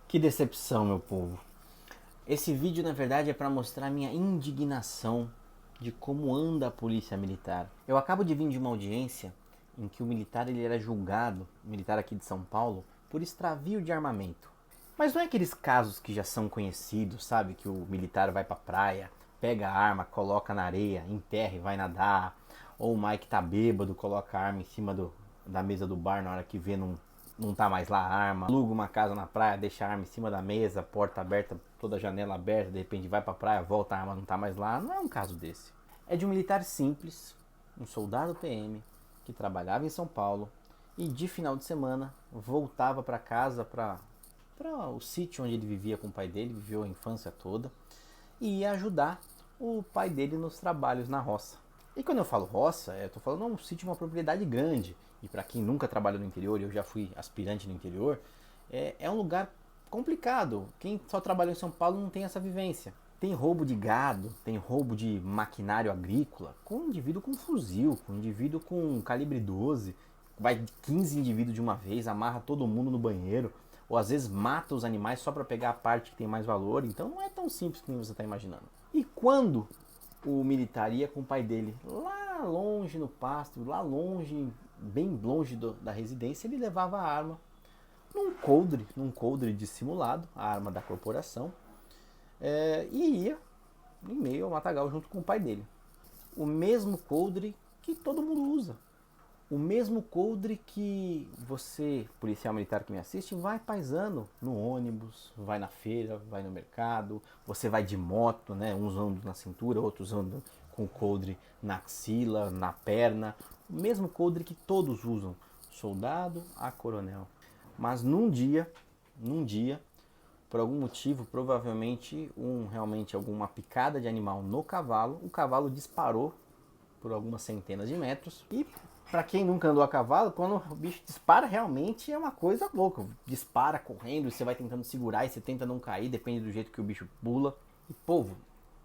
Que decepção, meu povo. Esse vídeo, na verdade, é para mostrar minha indignação de como anda a polícia militar. Eu acabo de vir de uma audiência em que o militar ele era julgado, o militar aqui de São Paulo, por extravio de armamento. Mas não é aqueles casos que já são conhecidos, sabe? Que o militar vai pra praia, pega a arma, coloca na areia, enterra e vai nadar. Ou o Mike tá bêbado, coloca a arma em cima da mesa do bar na hora que vê não tá mais lá a arma. Aluga uma casa na praia, deixa a arma em cima da mesa, porta aberta, toda a janela aberta, de repente vai pra praia, volta a arma, não tá mais lá. Não é um caso desse. É de um militar simples, um soldado PM, que trabalhava em São Paulo e de final de semana voltava para casa, para o sítio onde ele vivia com o pai dele, viveu a infância toda, e ia ajudar o pai dele nos trabalhos na roça. E quando eu falo roça, eu tô falando um sítio, uma propriedade grande. E para quem nunca trabalhou no interior, eu já fui aspirante no interior, é um lugar complicado. Quem só trabalhou em São Paulo não tem essa vivência. Tem roubo de gado, tem roubo de maquinário agrícola, com um indivíduo com fuzil, com um indivíduo com calibre 12, vai 15 indivíduos de uma vez, amarra todo mundo no banheiro, ou às vezes mata os animais só para pegar a parte que tem mais valor. Então não é tão simples como você está imaginando. E quando o militar ia com o pai dele lá longe no pasto, lá longe, bem longe da residência, ele levava a arma num coldre dissimulado, a arma da corporação, e ia em meio ao matagal junto com o pai dele. O mesmo coldre que todo mundo usa. O mesmo coldre que você, policial militar que me assiste, vai paisando no ônibus, vai na feira, vai no mercado, você vai de moto, né? Uns andam na cintura, outros andam com o coldre na axila, na perna. O mesmo coldre que todos usam, soldado a coronel. Mas num dia, por algum motivo, provavelmente realmente alguma picada de animal no cavalo, o cavalo disparou por algumas centenas de metros. E para quem nunca andou a cavalo, quando o bicho dispara, realmente é uma coisa louca. Dispara correndo, você vai tentando segurar e você tenta não cair, depende do jeito que o bicho pula. E povo,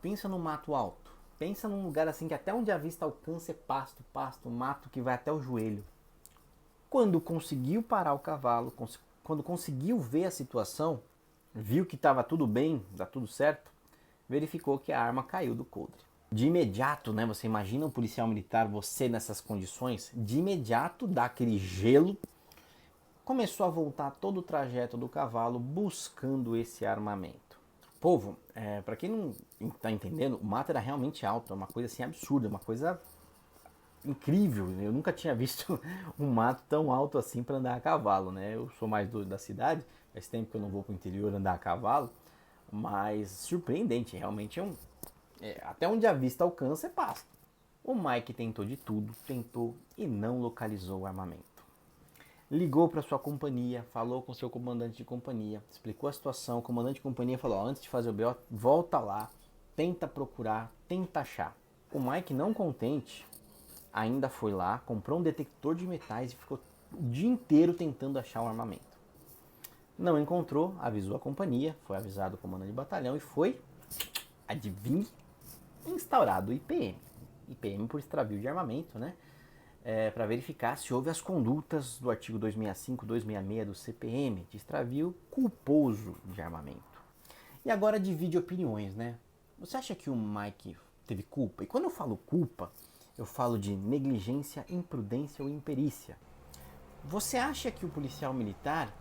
pensa no mato alto. Pensa num lugar assim que até onde a vista alcança é pasto, pasto, mato que vai até o joelho. Quando conseguiu parar o cavalo, quando conseguiu ver a situação, viu que estava tudo bem, está tudo certo, verificou que a arma caiu do coldre. De imediato, né, você imagina um policial militar, você nessas condições, de imediato dá aquele gelo, começou a voltar todo o trajeto do cavalo buscando esse armamento. Povo, para quem não está entendendo, o mato era realmente alto, é uma coisa assim absurda, uma coisa incrível. Eu nunca tinha visto um mato tão alto assim para andar a cavalo, né? Eu sou mais da cidade, faz tempo que eu não vou para o interior andar a cavalo, mas surpreendente, realmente até onde a vista alcança é pasto. O Mike tentou de tudo, tentou e não localizou o armamento. Ligou para sua companhia, falou com seu comandante de companhia, explicou a situação. O comandante de companhia falou: antes de fazer o BO, volta lá, tenta procurar, tenta achar. O Mike, não contente, ainda foi lá, comprou um detector de metais e ficou o dia inteiro tentando achar o armamento. Não encontrou, avisou a companhia, foi avisado o comandante de batalhão e foi, adivinhe, instaurado o IPM. IPM por extravio de armamento, né? Para verificar se houve as condutas do artigo 265, 266 do CPM, de extravio culposo de armamento. E agora divide opiniões, né? Você acha que o Mike teve culpa? E quando eu falo culpa, eu falo de negligência, imprudência ou imperícia. Você acha que o policial militar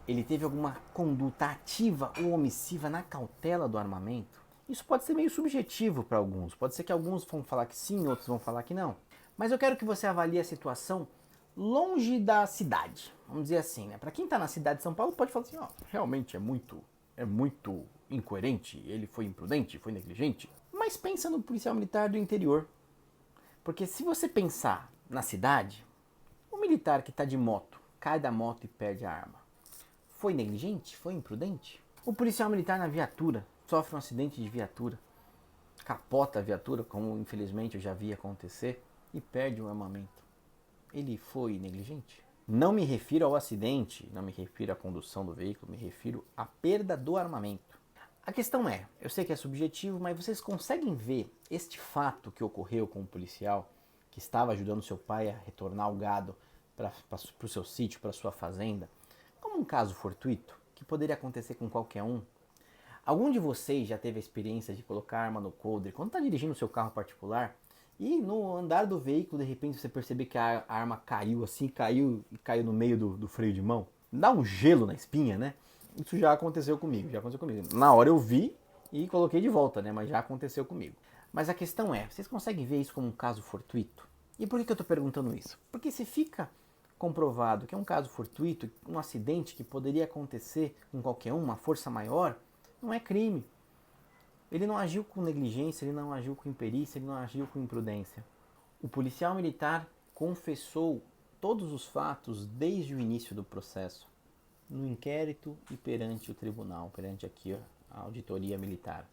ele teve alguma conduta ativa ou omissiva na cautela do armamento? Isso pode ser meio subjetivo para alguns. Pode ser que alguns vão falar que sim, outros vão falar que não. Mas eu quero que você avalie a situação longe da cidade. Vamos dizer assim, né? Para quem está na cidade de São Paulo pode falar assim, ó, realmente é muito incoerente, ele foi imprudente, foi negligente. Mas pensa no policial militar do interior. Porque se você pensar na cidade, o militar que está de moto cai da moto e perde a arma. Foi negligente? Foi imprudente? O policial militar na viatura sofre um acidente de viatura, capota a viatura, como infelizmente eu já vi acontecer, e perde o armamento. Ele foi negligente? Não me refiro ao acidente, não me refiro à condução do veículo, me refiro à perda do armamento. A questão é, eu sei que é subjetivo, mas vocês conseguem ver este fato que ocorreu com o policial que estava ajudando seu pai a retornar o gado para o seu sítio, para sua fazenda, como um caso fortuito, que poderia acontecer com qualquer um? Algum de vocês já teve a experiência de colocar arma no coldre quando está dirigindo o seu carro particular e no andar do veículo de repente você perceber que a arma caiu assim, caiu no meio do freio de mão? Dá um gelo na espinha, né? Isso já aconteceu comigo, Na hora eu vi e coloquei de volta, né? Mas já aconteceu comigo. Mas a questão é, vocês conseguem ver isso como um caso fortuito? E por que eu estou perguntando isso? Porque se fica comprovado que é um caso fortuito, um acidente que poderia acontecer com qualquer um, uma força maior, não é crime. Ele não agiu com negligência, ele não agiu com imperícia, ele não agiu com imprudência. O policial militar confessou todos os fatos desde o início do processo, no inquérito e perante o tribunal, perante aqui a auditoria militar.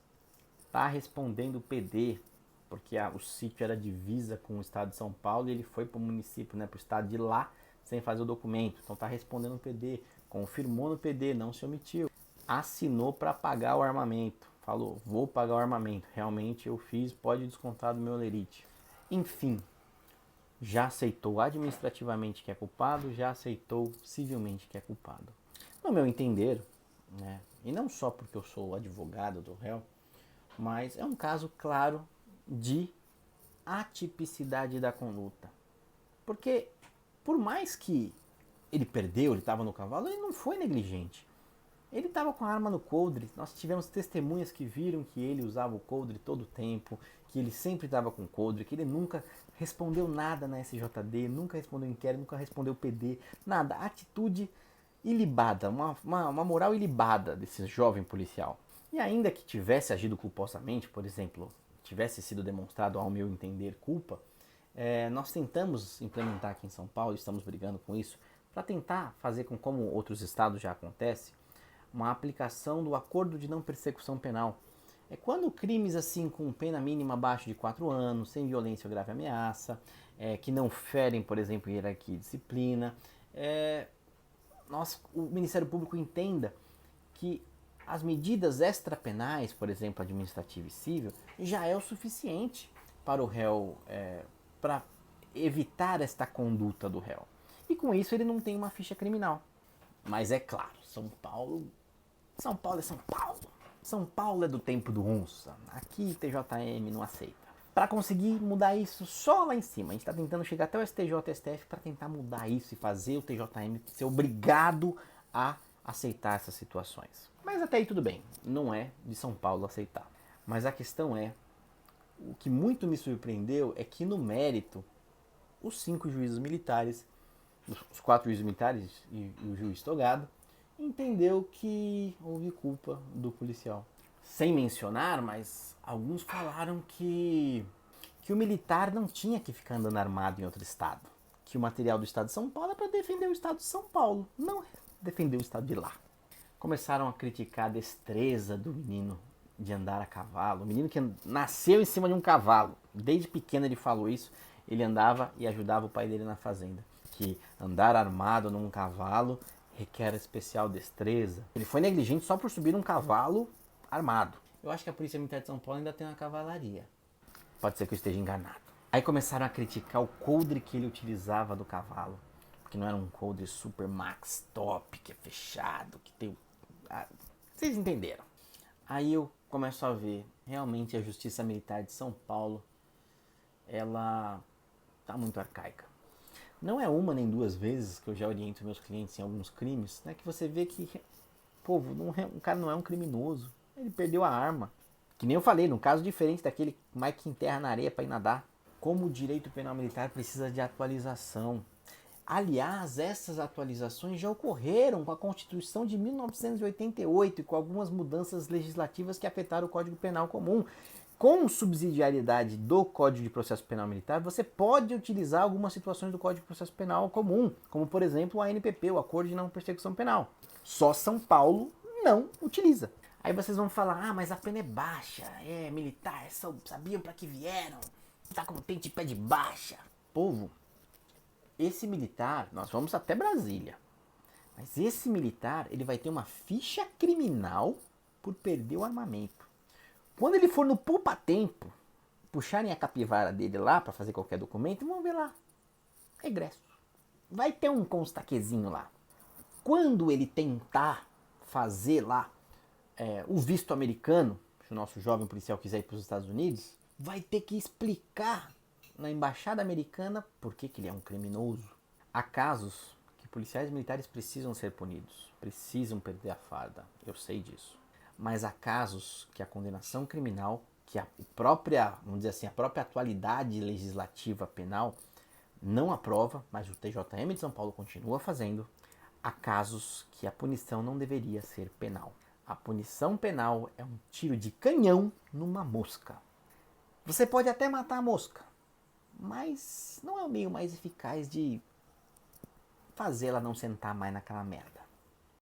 Está respondendo o PD, porque o sítio era divisa com o estado de São Paulo e ele foi para o município, para o estado de lá, sem fazer o documento. Então está respondendo o PD, confirmou no PD, não se omitiu. Assinou para pagar o armamento. Falou, vou pagar o armamento. Realmente eu fiz, pode descontar do meu lerite. Enfim, já aceitou administrativamente que é culpado, já aceitou civilmente que é culpado. No meu entender, né, e não só porque eu sou o advogado do réu, mas é um caso claro de atipicidade da conduta. Porque, por mais que ele perdeu, ele estava no cavalo, ele não foi negligente. Ele estava com a arma no coldre. Nós tivemos testemunhas que viram que ele usava o coldre todo o tempo, que ele sempre estava com o coldre, que ele nunca respondeu nada na SJD, nunca respondeu inquérito, nunca respondeu PD, nada. Atitude ilibada, uma moral ilibada desse jovem policial. E ainda que tivesse agido culposamente, por exemplo, tivesse sido demonstrado, ao meu entender, culpa, nós tentamos implementar aqui em São Paulo, estamos brigando com isso, para tentar fazer com como outros estados já acontece, uma aplicação do acordo de não persecução penal. É quando crimes assim com pena mínima abaixo de 4 anos, sem violência ou grave ameaça, que não ferem, por exemplo, hierarquia e disciplina, o Ministério Público entenda que as medidas extrapenais, por exemplo, administrativa e civil, já é o suficiente para o réu, para evitar esta conduta do réu. E com isso ele não tem uma ficha criminal. Mas é claro, São Paulo é São Paulo. São Paulo é do tempo do onça. Aqui TJM não aceita. Para conseguir mudar isso só lá em cima, a gente está tentando chegar até o STJ e STF para tentar mudar isso e fazer o TJM ser obrigado a aceitar essas situações. Mas até aí tudo bem, não é de São Paulo aceitar. Mas a questão é, o que muito me surpreendeu é que no mérito, os 5 juízes militares, os 4 juízes militares e o juiz togado, entendeu que houve culpa do policial. Sem mencionar, mas alguns falaram que o militar não tinha que ficar andando armado em outro estado. Que o material do estado de São Paulo é para defender o estado de São Paulo, não defender o estado de lá. Começaram a criticar a destreza do menino de andar a cavalo. O menino que nasceu em cima de um cavalo. Desde pequeno ele falou isso. Ele andava e ajudava o pai dele na fazenda. Que andar armado num cavalo requer especial destreza. Ele foi negligente só por subir um cavalo armado. Eu acho que a Polícia Militar de São Paulo ainda tem uma cavalaria. Pode ser que eu esteja enganado. Aí começaram a criticar o coldre que ele utilizava do cavalo. Porque não era um coldre super max top, que é fechado, que tem... Vocês entenderam. Aí eu começo a ver, realmente a Justiça Militar de São Paulo, ela tá muito arcaica. Não é uma nem 2 vezes que eu já oriento meus clientes em alguns crimes, né, que você vê que, povo, o cara não é um criminoso. Ele perdeu a arma. Que nem eu falei, num caso diferente daquele Mike que enterra na areia para ir nadar. Como o direito penal militar precisa de atualização. Aliás, essas atualizações já ocorreram com a Constituição de 1988 e com algumas mudanças legislativas que afetaram o Código Penal Comum. Com subsidiariedade do Código de Processo Penal Militar, você pode utilizar algumas situações do Código de Processo Penal Comum, como por exemplo o ANPP, o Acordo de Não Persecução Penal. Só São Paulo não utiliza. Aí vocês vão falar, mas a pena é baixa, militar, sabiam para que vieram, tá contente de pé de baixa. Povo, esse militar, nós vamos até Brasília, mas esse militar, ele vai ter uma ficha criminal por perder o armamento. Quando ele for no poupa-tempo, puxarem a capivara dele lá para fazer qualquer documento, vão ver lá, regresso. Vai ter um constaquezinho lá. Quando ele tentar fazer lá o visto americano, se o nosso jovem policial quiser ir para os Estados Unidos, vai ter que explicar na embaixada americana por que ele é um criminoso. Há casos que policiais militares precisam ser punidos, precisam perder a farda, eu sei disso. Mas há casos que a condenação criminal, que a própria, vamos dizer assim, a própria atualidade legislativa penal não aprova, mas o TJM de São Paulo continua fazendo. Há casos que a punição não deveria ser penal. A punição penal é um tiro de canhão numa mosca. Você pode até matar a mosca, mas não é o meio mais eficaz de fazê-la não sentar mais naquela merda.